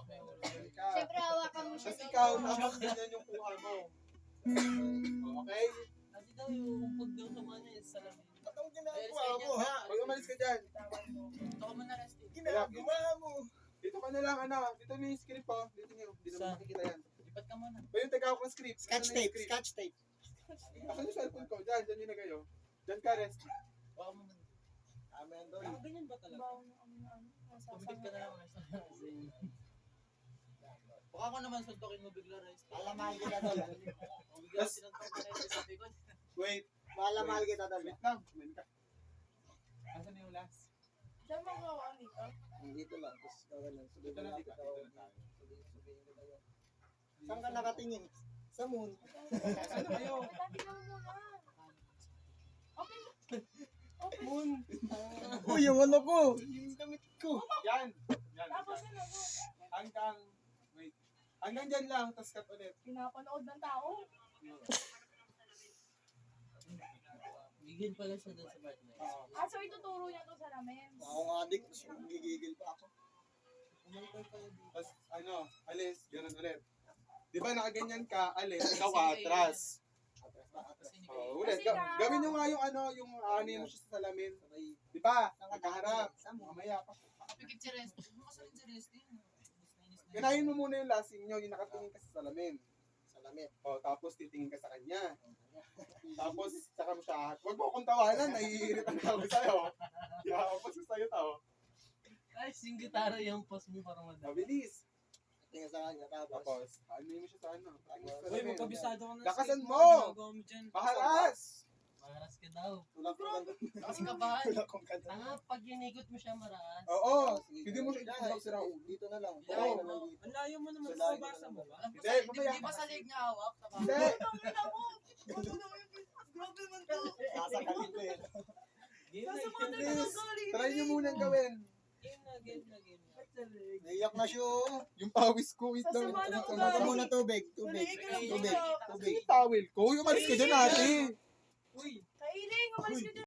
Siyempre, hawakan mo siya. Kasi ikaw, tapos ganyan yung kuha mo. Okay? Kasi daw yung pag daw sa mga niya, salamin. Anong ginagawa mo, ha? Pag umalis ka dyan, Ito ka muna resting. Ginagawa mo. dito ka na lang, dito na yung script po. Dito nyo, hindi naman Saan? makikita yan. Lipat ka muna. O yung taga-awak ng script. Scotch Ano na yung tape, script? scotch tape. Ako yung cellphone ko, dyan yun na kayo. Dyan ka, rest. Baka mo muna. Amen doon. Ganyan ba talaga? Tumikit ka na lang. Baka ako naman suntokin mo bigla rest. Malamahal kita doon. Kung bigla sinuntok ka rest, sabi ko. Wait, Malamahal kita doon. wait lang. Wait ka. Asan yung last? Saan mo gawa dito? Dito lang, tapos gawin lang. Dito na, dito na tayo. Saan ka nakatingin? Sa moon. Saan na kayo? Tingnan mo muna. Moon. Uy, yung ano ko. Yung damit ko. Yan. Yan. Tapos yan. yun ako. Hanggang, wait. Hanggang dyan lang, tapos cut ulit. Pinapanood ng tao. Gigil pala siya doon sa part na yun. Ah, so ituturo niya to sa namin. Ako nga din, gigigil pa ako. Tapos, alis, ganun ulit. Di ba nakaganyan ka, alis, ikaw atras. Kasi hindi Oh, kayo. ulit. Gawin nyo nga yung mo siya sa salamin. Di ba? Nakaharap. Mamaya pa. Pikit si rest. Huwag mo kasalin si rest. Ganahin mo muna yung lasing nyo, yung nakatingin ka sa salamin. Salamin. O, tapos titingin ka sa kanya. Tapos, saka mo siya, huwag mo akong tawanan, naiirit ang tawag sa'yo. Tapos sa'yo tao. Ay, sing gitara yung post mo para madami. Mabilis. Tingnan sa kanya, tapos. Tapos, ano mo siya sa ano? Uy, magkabisado ka na. Lakasan Sige, mo! ginagawa mo dyan. Pahalas! Maras ka daw. Tulak ko lang. Kasi kabahan. Tulak kong kanta. Tanga, pag inigot mo siya maras. Oo, hindi mo siya itulak sira ulo. Dito na lang. Oo. Dito na lang dito. Ang layo mo naman. Sa layo Babasa na mo lang. ba? Hindi, mamaya. Di ba sa leg niya hawak? Hindi! Grabe man to. Sasakalin ko yun. Game na, Please, try nyo munang gawin. game na, game na, game na. Naiyak na siya. oh. Yung pawis ko, wait lang. Sasama na Ito ugali. muna tubig. Tubig. Nalagay ka ng Tubig. buto. Tubig. Yung towel ko, yung umalis ka dyan ate. Uy! Kailing, umalis ka dyan.